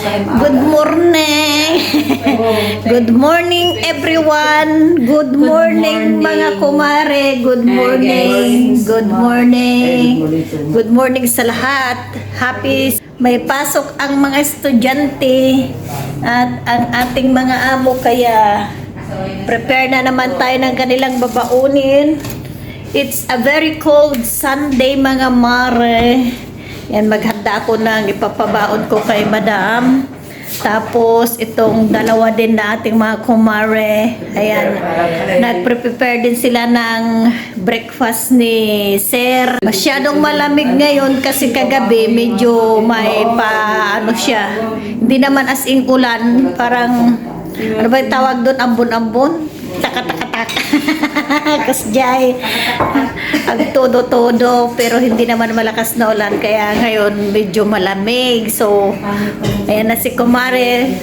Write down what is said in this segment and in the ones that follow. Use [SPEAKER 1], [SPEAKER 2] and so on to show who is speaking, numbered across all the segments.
[SPEAKER 1] Good morning. Good morning everyone. Good morning mga kumare. Good morning. Good morning. Good morning sa lahat. Happy may pasok ang mga estudyante at ang ating mga amo, kaya prepare na naman tayo ng kanilang babaunin. It's a very cold Sunday mga mare. Yan, maghanda ako ng ipapabaon ko kay madam. Tapos itong dalawa din na ating mga kumare, ayan, nagprepare din sila ng breakfast ni sir. Masyadong malamig ngayon kasi kagabi medyo may ano siya, hindi naman as in ulan, parang ano ba yung tawag doon, ambon-ambon, taka-taka-taka. Kasjay ang todo-todo, pero hindi naman malakas na ulan, kaya ngayon medyo malamig. So ayan na si kumare,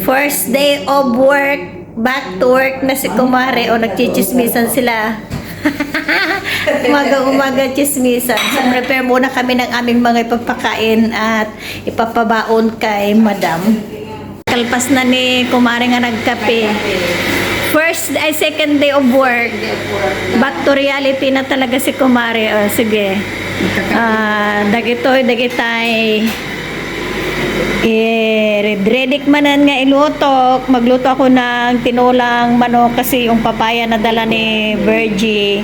[SPEAKER 1] first day of work, back to work na si kumare. O nagchichismisan sila. Umaga chismisan. So prepare muna kami ng aming mga ipapakain at ipapabaon kay madam. Kalpas na ni kumare nga nagkape. Second day of work. Back to reality na talaga si kumare. Sige. Dagitay. Redik manan nga ilutok. Magluto ako ng tinulang manok kasi yung papaya na dala ni Virgie.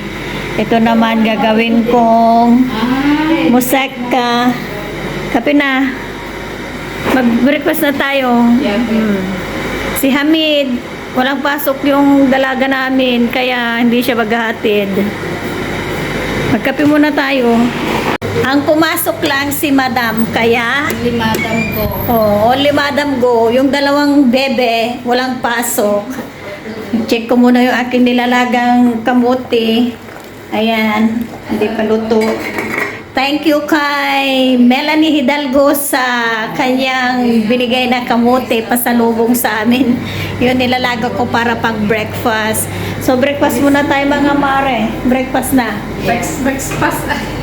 [SPEAKER 1] Ito naman gagawin kong musaka. Kape na. Mag-breakfast na tayo. Si Hamid, walang pasok yung dalaga namin, kaya hindi siya maghahatid. Magkape muna tayo. Ang pumasok lang si madam, kaya
[SPEAKER 2] Only madam go.
[SPEAKER 1] only madam go. Yung dalawang bebe, walang pasok. Check ko muna yung aking nilalagang kamuti. Ayan, hindi pa luto. Thank you kay Melanie Hidalgo sa kanyang binigay na kamote pasalubong sa amin. Yun, nilalaga ko para pang breakfast. So breakfast muna tayo mga mare. Breakfast na.
[SPEAKER 2] Breakfast.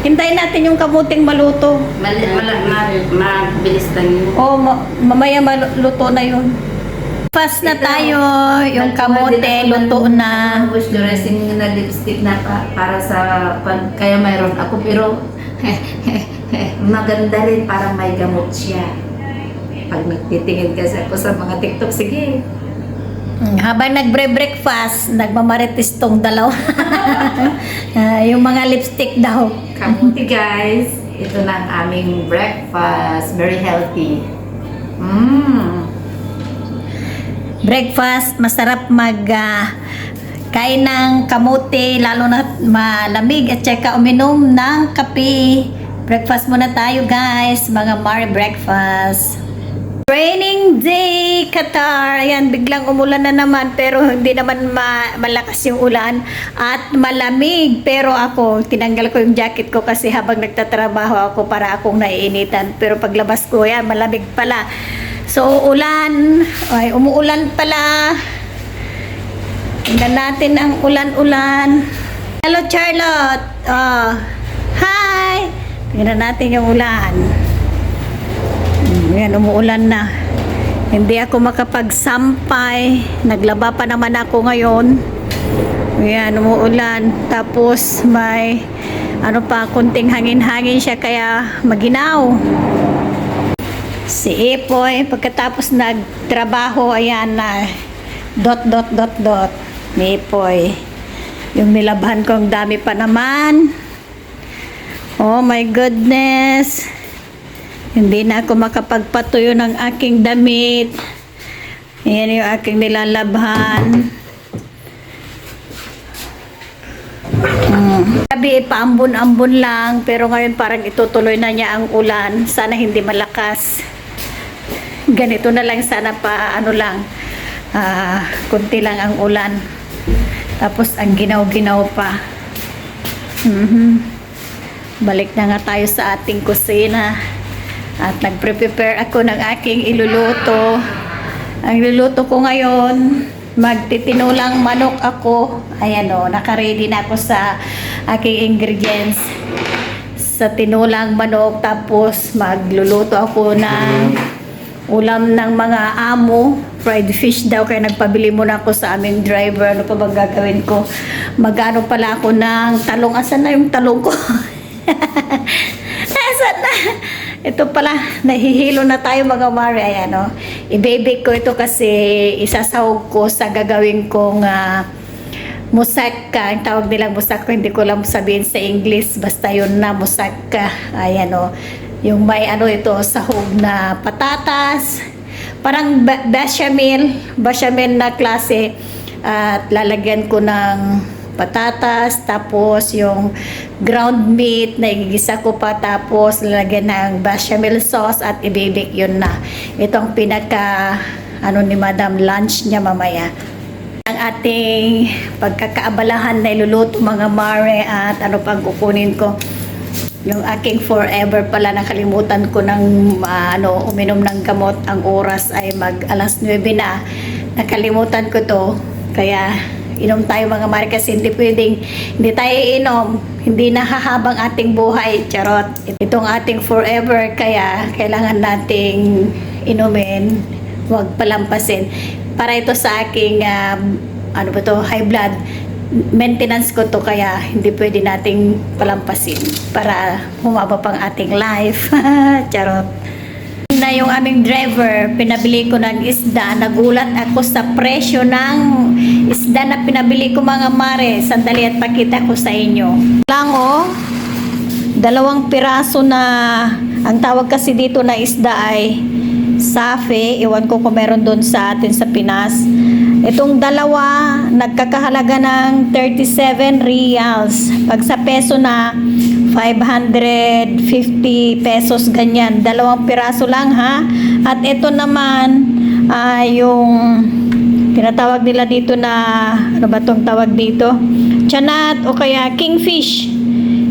[SPEAKER 1] Hintayin natin yung kamuting maluto.
[SPEAKER 2] Mabilis lang yun.
[SPEAKER 1] O mamaya maluto na yun. Breakfast na tayo. Yung kamote luto na.
[SPEAKER 2] Wash dressing na lipstick na para sa kaya mayroon ako, pero maganda rin, parang may gamot siya. Pag nagtitingin kasi ako sa mga TikTok, sige.
[SPEAKER 1] Habang nagbre-breakfast, nagmamarites tong dalawa. Yung mga lipstick daw.
[SPEAKER 2] Kamuti guys, ito na ang aming breakfast. Very healthy.
[SPEAKER 1] Breakfast, masarap kain ng kamote, lalo na malamig, at saka uminom ng kape. Breakfast muna tayo guys, mga mare breakfast. Raining day, Qatar. Ayan, biglang umulan na naman, pero hindi naman malakas yung ulan at malamig. Pero ako, tinanggal ko yung jacket ko kasi habang nagtatrabaho ako para akong naiinitan. Pero paglabas ko, yan, malamig pala. So, ulan. Ay, umuulan pala. Tingnan natin ang ulan-ulan. Hello, Charlotte. Hi. Tingnan natin yung ulan. Yan, umuulan na. Hindi ako makapagsampay. Naglaba pa naman ako ngayon. Yan, umuulan. Tapos may kunting hangin-hangin siya, kaya maginaw. Si Epoy, pagkatapos nagtrabaho, ayan na, dot. Ni Epoy. Yung nilabhan ko, ang dami pa naman. Oh my goodness. Hindi na ako makapagpatuyo ng aking damit. Ayan yung aking nilalabhan. Sabi, paambon-ambon lang, pero ngayon parang itutuloy na niya ang ulan. Sana hindi malakas. Ganito na lang sana pa, kunti lang ang ulan. Tapos ang ginaw-ginaw pa. Balik na nga tayo sa ating kusina. At nagprepare ako ng aking iluluto. Ang iluluto ko ngayon, magtitinulang manok ako. Ayan o, naka-ready na ako sa aking ingredients. Sa tinulang manok, tapos magluluto ako ng ulam ng mga amo. Fried fish daw, kaya nagpabili muna ako sa aming driver. Ano pa bang gagawin ko? Magano pala ako ng talong. Asan na yung talong ko? Asan na? Ito pala, nahihilo na tayo mga mare. Ayan, oh. I-bake ko ito kasi isasahog ko sa gagawin kong musaka. Ang tawag nilang musaka, hindi ko lang sabihin sa English. Basta yun na, musaka. Ayan, oh. Yung may ano ito, sahog na patatas. Parang bechamel na klase. At lalagyan ko ng patatas, tapos yung ground meat na igigisa ko pa, tapos lalagyan ng bechamel sauce at ibibik yun na. Itong pinaka ano ni Madam lunch niya mamaya. Ang ating pagkakaabalahan na iluluto mga mare, at ano pang kukunin ko. Yung aking forever pala, nakalimutan ko ng uminom ng gamot. Ang oras ay mag alas 9 na. Nakalimutan ko to. Kaya inom tayo mga mare, kasi hindi tayo inom, hindi nahahabang ating buhay. Charot. Itong ating forever, kaya kailangan nating inumin. Huwag palampasin. Para ito sa aking high blood maintenance ko to, kaya hindi pwede nating palampasin para humaba pang ating life. Charot. Na yung aming driver, pinabili ko ng isda. Nagulat ako sa presyo ng isda na pinabili ko mga mare. Sandali at pakita ko sa inyo. Lang oh, 2 piraso na, ang tawag kasi dito na isda ay safe. Iwan ko kung meron doon sa atin sa Pinas. Itong dalawa, nagkakahalaga ng 37 reals. Pag sa peso na, 550 pesos, ganyan. 2 piraso lang ha. At ito naman, yung tinatawag nila dito na, ano ba tong tawag dito? Chanat o kaya kingfish.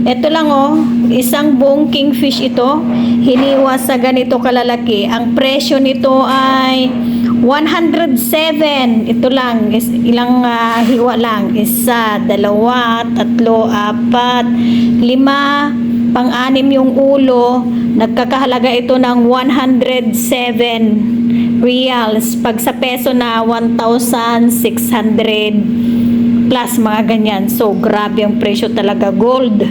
[SPEAKER 1] Ito lang oh, isang buong kingfish ito. Hiniwa sa ganito kalalaki. Ang presyo nito ay 107. Ito lang, ilang hiwa lang. 1, 2, 3, 4, 5, pang-anim yung ulo. Nagkakahalaga ito ng 107 reals. Pag sa peso na 1,600 plus, mga ganyan. So, grabe ang presyo talaga. Gold.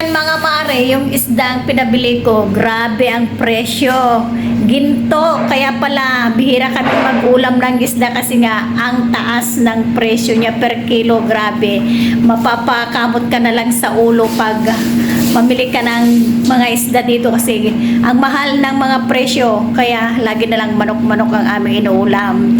[SPEAKER 1] Mga mare, yung isda ang pinabili ko, grabe ang presyo. Ginto, kaya pala bihira kami mag-ulam ng isda kasi nga ang taas ng presyo niya per kilo, grabe. Mapapakamot ka na lang sa ulo pag mamili ka ng mga isda dito kasi ang mahal ng mga presyo, kaya lagi na lang manok-manok ang aming inuulam.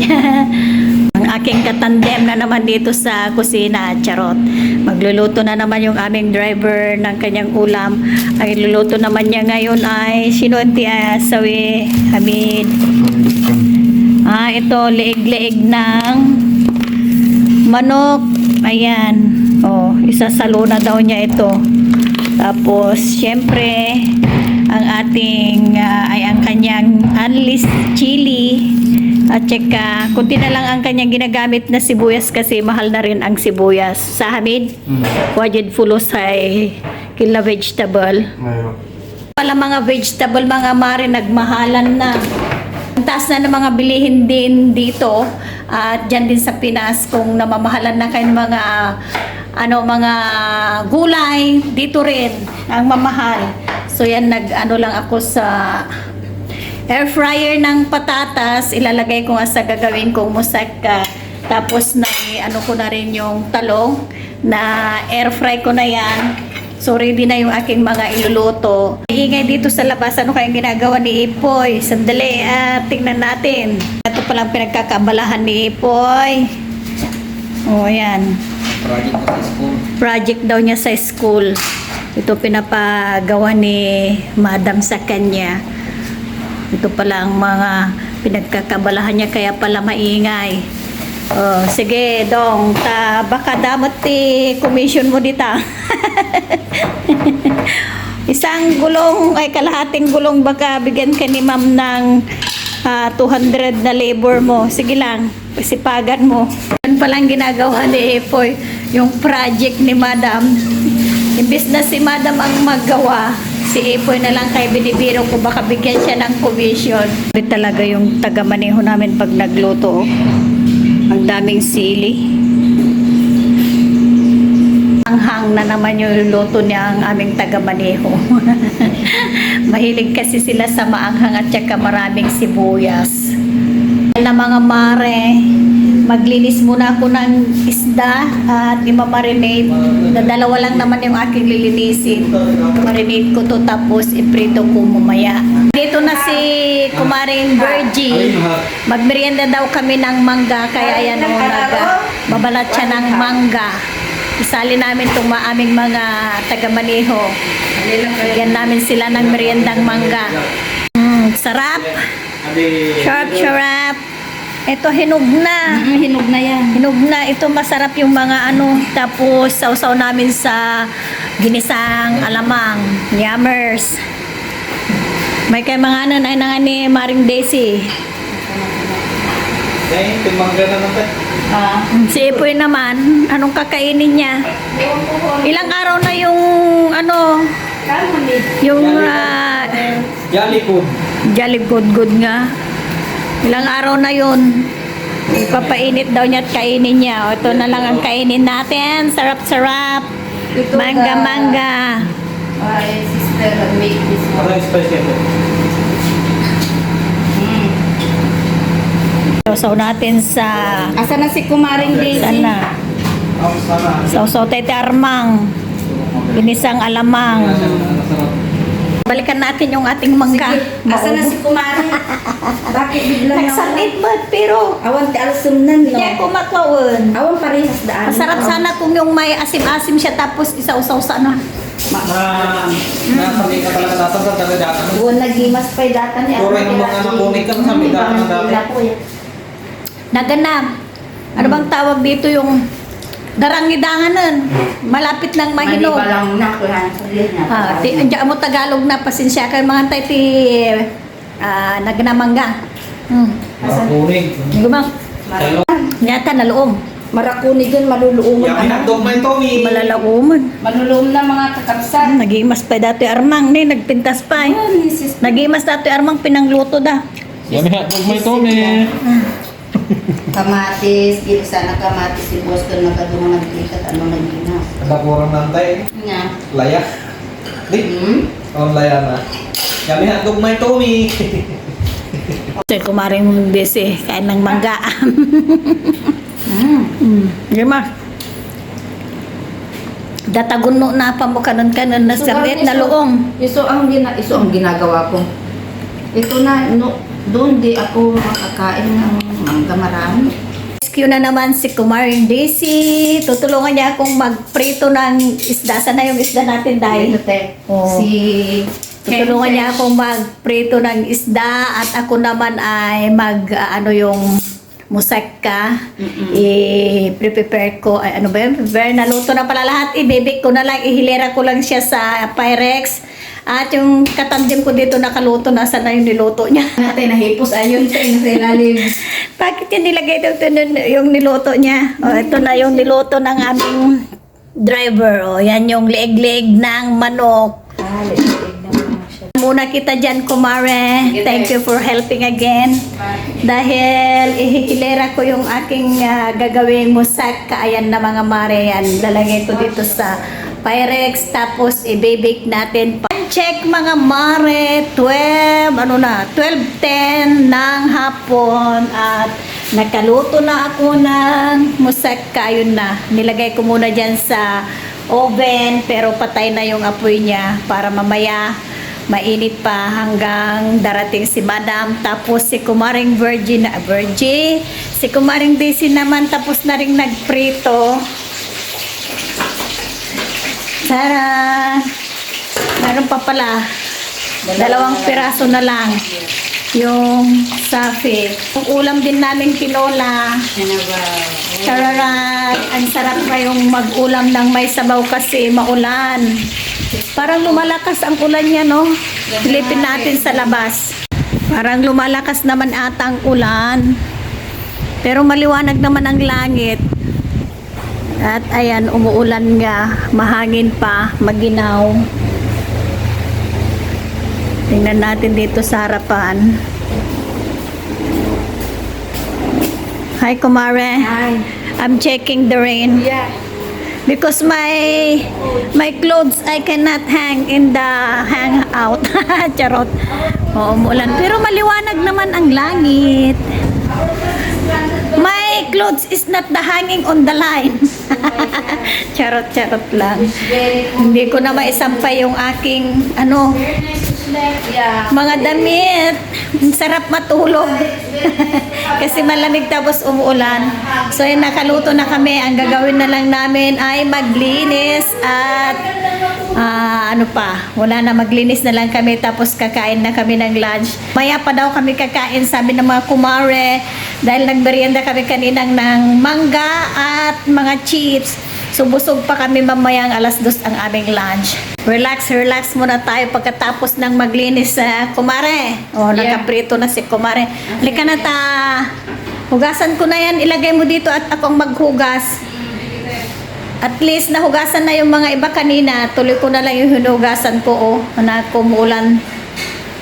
[SPEAKER 1] Ang aking katandem na naman dito sa kusina, charot. Magluluto na naman yung aming driver ng kanyang ulam. Ang iluluto naman niya ngayon ay sinunti sawi, Hamid. Ito, leeg-leeg ng manok. Ayan. Oh, isasalo na daw niya ito. Tapos, syempre, ang ating, ang kanyang unleashed chili. At saka, kunti na lang ang kanyang ginagamit na sibuyas kasi mahal na rin ang sibuyas. Sa Hamid, wajid fulo sa kila vegetable. Pala mga vegetable, mga mare, nagmahalan na. Ang taas na ng mga bilihin din dito. At dyan din sa Pinas, kung namamahalan na kayo ng mga mga gulay, dito rin ang mamahal. So yan, lang ako sa air fryer ng patatas. Ilalagay ko nga sa gagawin kong musaka. Tapos ko na rin yung talong na air fry ko na yan. So ready na yung aking mga iluluto. Ingay dito sa labas. Ano kayang ginagawa ni Ipoy? Sandali, tingnan natin. Ito palang pinagkakabalahan ni Ipoy. O yan.
[SPEAKER 3] Project ko sa school.
[SPEAKER 1] Project daw niya sa school. Ito pinapagawa ni Madam sa kanya. Ito pala ang mga pinagkakabalahan niya, kaya pala maingay. Oh, sige, dong, baka damot commission mo dito. Isang gulong, kalahating gulong, baka bigyan ka ni ma'am ng 200 na labor mo. Sige lang, sipagan mo. Yan palang ginagawa ni Epoy, yung project ni Madam. Imbis na si Madam ang maggawa, Si Ipoy na lang kay binibiro ko baka bigyan siya ng commission. Ito talaga yung taga-maneho namin pag nagluto. Oh. Ang daming sili. Anghang na naman yung luto niya ang aming taga-maneho. Mahilig kasi sila sa maanghang at saka maraming sibuyas. Na mga mare, maglinis muna ako ng isda at imamarinate. Na dalawa lang naman yung aking lilinisin. Marinate ko to tapos iprito ko mamaya. Dito na si Kumaring Virgie. Magmerienda daw kami ng mangga kaya yan o babalat siya ng mangga. Isali namin itong aming mga taga-maneho. Yan namin sila ng meriendang mangga. Sarap. Sarap. Ito hinog na.
[SPEAKER 2] Hinog na yan.
[SPEAKER 1] Hinog na. Ito masarap yung mga ano. Tapos sausaw namin sa ginisang alamang. Yummers. May kay mga ano na ni Maring Daisy.
[SPEAKER 3] Timangga na natin.
[SPEAKER 1] Si Ipoy naman, anong kakainin niya? Ilang araw na yung ano? Yung
[SPEAKER 3] Jolly food.
[SPEAKER 1] Jolly good nga. Ilang araw na yun. Ipapainit daw niya at kainin niya. O, ito na lang ang kainin natin. Sarap-sarap. Mangga-mangga.
[SPEAKER 2] Ay, sister, make this
[SPEAKER 3] Ano yung special?
[SPEAKER 1] Sausaw natin sa...
[SPEAKER 2] Asa na si Kumaring Daisy?
[SPEAKER 1] Sana.
[SPEAKER 3] Ang sana.
[SPEAKER 1] Sausaw tete armang. Ginisang alamang. Balikan natin yung ating mangga.
[SPEAKER 2] Asa na si Kumaring? Bakit bigla na?
[SPEAKER 1] Nagsanit ba? Pero...
[SPEAKER 2] Awan ti alsumnan, no?
[SPEAKER 1] Hindi ko maklawin.
[SPEAKER 2] Awan parehas daan.
[SPEAKER 1] Masarap sana kung yung may asim-asim siya tapos isausaw sa ano.
[SPEAKER 3] Nasabi ka talaga datan sa datan.
[SPEAKER 2] Buwan nagimas pa'y data niya.
[SPEAKER 3] Puro yung mga nakunik ka sa may datan na dati.
[SPEAKER 1] Naganap. Ano bang tawag dito yung darangidanganan? Malapit ng mahinog.
[SPEAKER 2] Manibalang na, kuhan sa niya.
[SPEAKER 1] Andiyan mo Tagalog na pasensya kayo mga tayo ti nagnamangga.
[SPEAKER 3] Nakunik.
[SPEAKER 1] Gumang. Nyata na loom.
[SPEAKER 2] Marakuni dun, maluluungan.
[SPEAKER 3] Yung hinagdog may Tommy.
[SPEAKER 1] Malalauman.
[SPEAKER 2] Maluluum na mga kakabsan.
[SPEAKER 1] Nagimas pa dati armang ni nagpintas pa eh. Nagimas dati armang pinangluto da.
[SPEAKER 3] Yummy hotdog may Tommy.
[SPEAKER 2] Kamatis, dito sana kamatis si Boston nakadungan nagkita at ano nagina.
[SPEAKER 3] Ada kurang nantay.
[SPEAKER 2] Nga.
[SPEAKER 3] Layak. Di? Oh, layak na. Yummy hotdog may Tommy.
[SPEAKER 1] Kasi kumaring desi, kain ng mangga. Gima. Dataguno na pamukanan-kanan na serviet na loong.
[SPEAKER 2] Iso ang ginagawa ko. Ito na, no, doon di ako makakain ng mangga marami.
[SPEAKER 1] Rescue na naman si Kumaring Daisy. Tutulungan niya akong magprito ng isda. Sana yung isda natin dahil.
[SPEAKER 2] Ito te,
[SPEAKER 1] Oo.
[SPEAKER 2] si
[SPEAKER 1] Tutulungan niya akong magprito ng isda at ako naman ay ano yung musaka. I-prepare ko. Ay, ano ba yun? Prepare. Naluto na pala lahat. I-bake ko na lang. Ihilera ko lang siya sa Pyrex. At yung katandim ko dito nakaluto na sana yung niluto niya.
[SPEAKER 2] natin nahipos ayun sa ilalim.
[SPEAKER 1] Bakit yung nilagay dito yung niluto niya? O, ito na yung niluto ng aming driver. O, yan yung leeg-leeg ng manok. Muna kita dyan, Kumare. Thank you for helping again. Dahil ihihilera ko yung aking gagawing musak. Ayan na mga mare. Yan. Lalagay ko dito sa Pyrex. Tapos i-bake natin. Check mga mare. 12:10 ng hapon. At nakaluto na ako ng musak. Ayun na. Nilagay ko muna dyan sa oven. Pero patay na yung apoy niya. Para mamaya mainit pa hanggang darating si Madam. Tapos si Kumaring Virgie, si Kumaring Daisy naman tapos na rin nagprito. Tara! Meron pa pala. Dalawang piraso na lang. Yung safi. Yung ulam din namin tinola. Tararat! Ang sarap pa yung mag-ulam ng may sabaw kasi maulan. Parang lumalakas ang ulan niya, no? Silipin natin sa labas. Parang lumalakas naman ata ang ulan. Pero maliwanag naman ang langit. At ayan, umuulan nga. Mahangin pa, maginaw. Tingnan natin dito sa harapan. Hi, Kumare.
[SPEAKER 2] Hi.
[SPEAKER 1] I'm checking the rain.
[SPEAKER 2] Yeah.
[SPEAKER 1] Because my clothes I cannot hang in the hangout. Charot. Oo, umulan. Pero maliwanag naman ang langit. My clothes is not the hanging on the line. Charot lang. Hindi ko na maisampay yung aking
[SPEAKER 2] Yeah.
[SPEAKER 1] mga damit. Sarap matulog. Kasi malamig tapos umuulan. So yun, nakaluto na kami. Ang gagawin na lang namin ay maglinis at wala na, maglinis na lang kami tapos kakain na kami ng lunch. Maya pa daw kami kakain, sabi ng mga kumare, dahil nagmerienda kami kaninang ng mangga at mga chips. So busog pa kami mamayang 2:00 ang aming lunch. Relax muna tayo pagkatapos ng maglinis sa kumare. O, nakaprito na si kumare. Halika na ta. Hugasan ko na yan. Ilagay mo dito at akong maghugas. At least nahugasan na yung mga iba kanina. Tuloy ko na lang yung hinugasan ko. Na kumulan.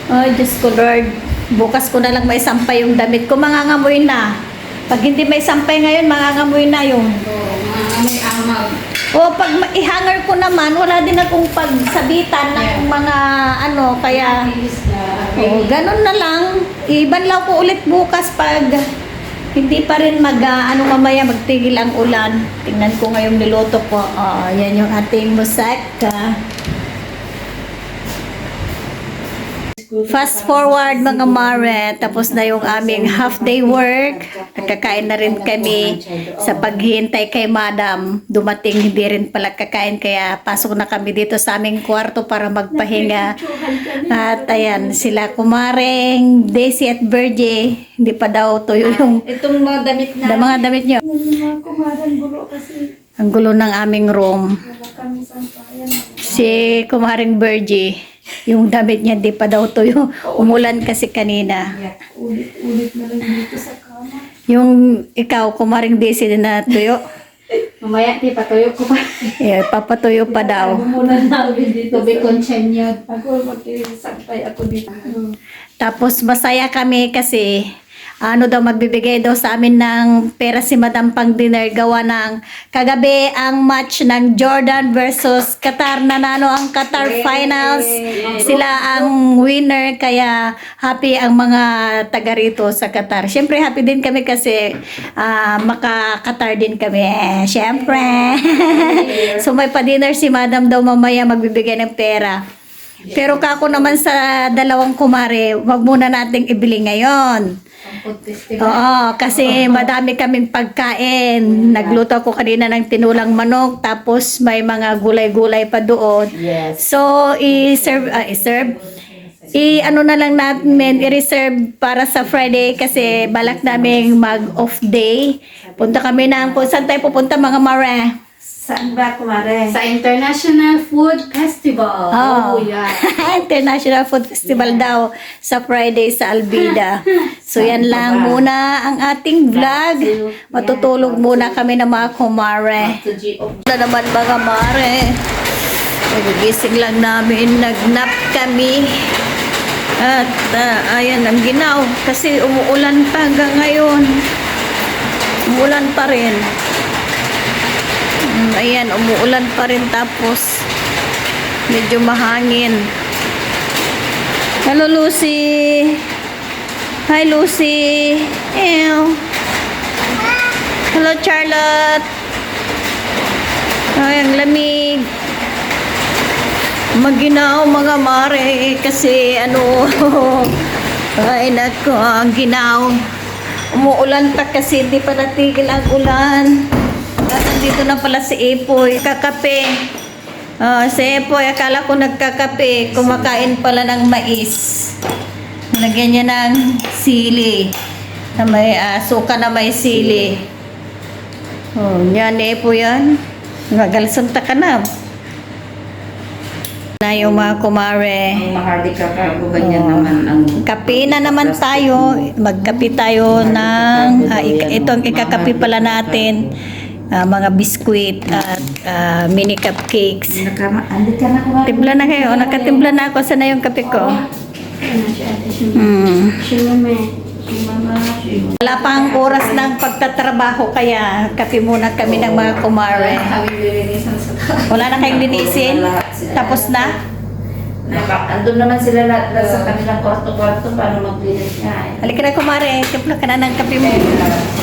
[SPEAKER 1] Ay, Diyos ko Lord. Bukas ko na lang may sampay yung damit ko. Mangangamoy na. Pag hindi may sampay ngayon, mangangamoy na yun.
[SPEAKER 2] May amag.
[SPEAKER 1] O pag i-hanger ko naman, wala din akong pagsabitan ng mga kaya ganun na lang. Ibanlaw ko ulit bukas pag hindi pa rin mamaya magtigil ang ulan. Tingnan ko ngayong niluto ko. Yan yung ating moussaka. Fast forward mga mare, tapos na yung aming half day work. Nagkakain na rin kami sa paghihintay kay madam. Dumating, hindi rin pala kakain, kaya pasok na kami dito sa aming kwarto para magpahinga. At ayan, sila kumaring Daisy at Virgie, hindi pa daw tuyo yung
[SPEAKER 2] Itong mga damit na.
[SPEAKER 1] mga damit nyo. Ang gulo ng aming room. Si kumaring Virgie, yung damit niya di pa daw tuyo. Umulan kasi kanina.
[SPEAKER 2] Ulit na lang dito sa kama.
[SPEAKER 1] Yung ikaw, kumaring Daisy din na tuyo.
[SPEAKER 2] Mamaya, patuyo ko pa.
[SPEAKER 1] Papatuyo pa daw.
[SPEAKER 2] Muna na dito. To be continued. Ako, magsampay ako dito.
[SPEAKER 1] Tapos masaya kami kasi magbibigay daw sa amin ng pera si Madam pang dinner, gawa ng kagabi ang match ng Jordan versus Qatar. Nanalo ang Qatar finals. Sila ang winner, kaya happy ang mga taga rito sa Qatar. Syempre happy din kami kasi maka-Qatar din kami. Syempre. So may pa-dinner si Madam daw mamaya, magbibigay ng pera. Pero kako naman sa dalawang kumare, wag muna nating ibili ngayon. Oo, kasi madami kaming pagkain. Nagluto ako kanina ng tinulang manok, tapos may mga gulay-gulay pa doon.
[SPEAKER 2] Yes.
[SPEAKER 1] So, na lang natin, i-reserve para sa Friday kasi balak naming mag-off day. Punta kami saan tayo pupunta mga mare?
[SPEAKER 2] Saan ba, kumare? Sa International Food Festival.
[SPEAKER 1] Oh,
[SPEAKER 2] yeah.
[SPEAKER 1] International Food Festival daw sa Friday sa Albida. So yan lang muna ang ating vlog. Matutulog muna kami ng mga kumare. Wala naman mga mare. Nagigising lang namin, nag-nap kami. At ayan ang ginaw. Kasi umuulan pa hanggang ngayon. Umuulan pa rin. Ayan, umuulan pa rin tapos medyo mahangin. Hello, Lucy. Hi, Lucy. Ew. Hello, Charlotte. Ay, ang lamig. Maginaw, mga mare. Kasi, ay, nako, ang ginaw. Umuulan pa kasi, hindi pa natigil ang ulan. At nandito na pala si Epoy, kakape. Si Epoy, akala ko nagkakape. Kumakain pala ng mais. Lagyan niya ng sili. Na may suka na may sili. Yan Epoy yan. Nagalasanta ka na. Na yung mga kumare.
[SPEAKER 2] Ang mahardi ka ako, ganyan naman ang...
[SPEAKER 1] Kape na naman tayo. Magkape tayo ng... ito ang ikakape pala natin. Mga biskuit at mini cupcakes.
[SPEAKER 2] Andi ka na, kumare.
[SPEAKER 1] Timpla na kayo. Nakatimpla na ako. Sana yung kape ko. Wala pang oras ng pagtatrabaho kaya kape muna kami ng mga kumare.
[SPEAKER 2] Kami lilinisan sa
[SPEAKER 1] Wala na kayong linisin? Tapos na?
[SPEAKER 2] Andun naman sila lahat sa kanilang kwarto-kwarto para maglinis nga.
[SPEAKER 1] Halika na kumare, timpla ka na ng kape mo.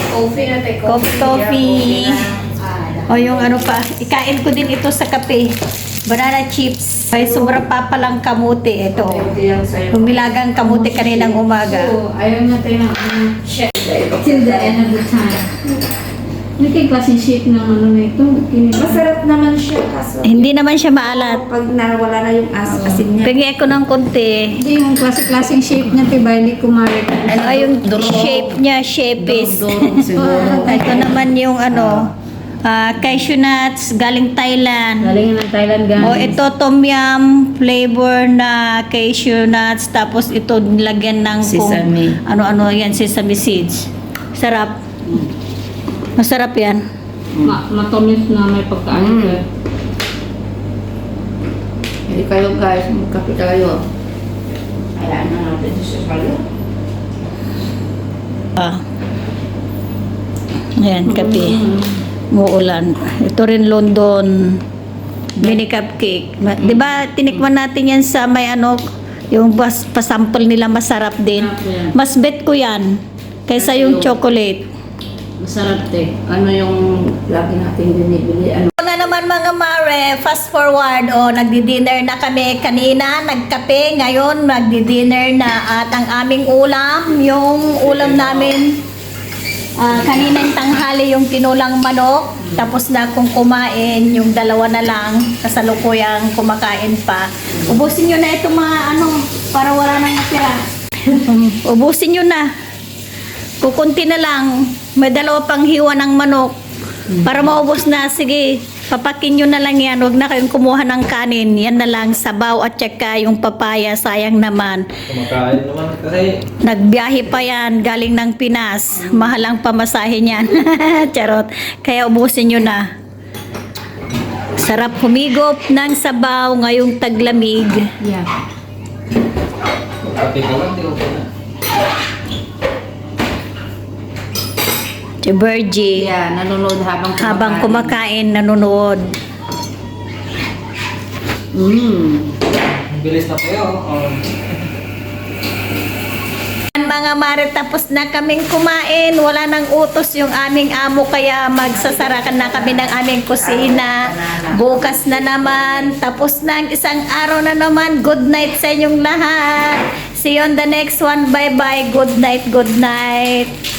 [SPEAKER 2] Coffee na tayo.
[SPEAKER 1] Coffee. O yung ano pa, ikain ko din ito sa kape. Banana chips. Ay, sobra pa palang kamuti ito. Humilagang kamuti kaninang umaga.
[SPEAKER 2] Ayaw na tayo ng chef.
[SPEAKER 4] Till the end of the time. Ano kay klaseng shape ng ano na ito?
[SPEAKER 2] Masarap naman siya kaso.
[SPEAKER 1] Hindi naman siya maalat.
[SPEAKER 2] Pag nawala na yung asin niya.
[SPEAKER 1] Pingi ko ng konti.
[SPEAKER 4] Hindi yung klaseng shape niya, tiba, hindi kumari.
[SPEAKER 1] Ano yung shape niya, shape is.
[SPEAKER 2] siguro.
[SPEAKER 1] Ito naman yung ano, cashew nuts, galing Thailand.
[SPEAKER 4] Galing ng Thailand guys.
[SPEAKER 1] O ito tom yum flavor na cashew nuts, tapos ito nilagyan ng
[SPEAKER 2] Sesame.
[SPEAKER 1] ano-ano yan, sesame seeds. Sarap. Masarap yan.
[SPEAKER 4] Matamis na may pagkain.
[SPEAKER 2] Hindi kayo guys, magkape kayo. Ayan na natin sa salo.
[SPEAKER 1] Ayan, kape. Muulan. Ito rin London mini cupcake. Di ba tinikman natin yan sa may ano, yung pasample nila masarap din. Mas bet ko yan kaysa yung chocolate.
[SPEAKER 4] Masarap te.
[SPEAKER 2] Ano yung lagi natin binibili? Ano?
[SPEAKER 1] Na naman mga mare, fast forward, nagdi-dinner na kami kanina, nagkape, ngayon magdi-dinner na at ang aming ulam, yung ulam namin kaninang tanghali yung tinulang manok, tapos na akong kumain, yung dalawa na lang, kasalukuyang kumakain pa. Ubusin nyo na ito mga ano, para wala nang natira. Ubusin nyo na. Kukunti na lang, may dalawa pang hiwa ng manok. Para maubos na, sige, papakin nyo na lang yan. Huwag na kayong kumuha ng kanin. Yan na lang, sabaw at saka yung papaya. Sayang naman.
[SPEAKER 3] Kumakain naman kasi
[SPEAKER 1] Nagbiyahe pa yan, galing ng Pinas. Mahal ang pamasahe niyan. Charot. Kaya ubusin nyo na. Sarap humigop ng sabaw ngayong taglamig.
[SPEAKER 4] Yeah.
[SPEAKER 3] kape ka lang, di ko na.
[SPEAKER 1] Si Virgie,
[SPEAKER 2] Yeah, nanonood
[SPEAKER 1] habang kumakain, nanonood.
[SPEAKER 3] Ang bilis na kayo.
[SPEAKER 1] Mga mare, tapos na kaming kumain. Wala nang utos yung aming amo, kaya magsasarakan na kami ng aming kusina. Bukas na naman. Tapos na ang isang araw na naman. Good night sa inyong lahat. See you on the next one. Bye-bye. Good night. Good night.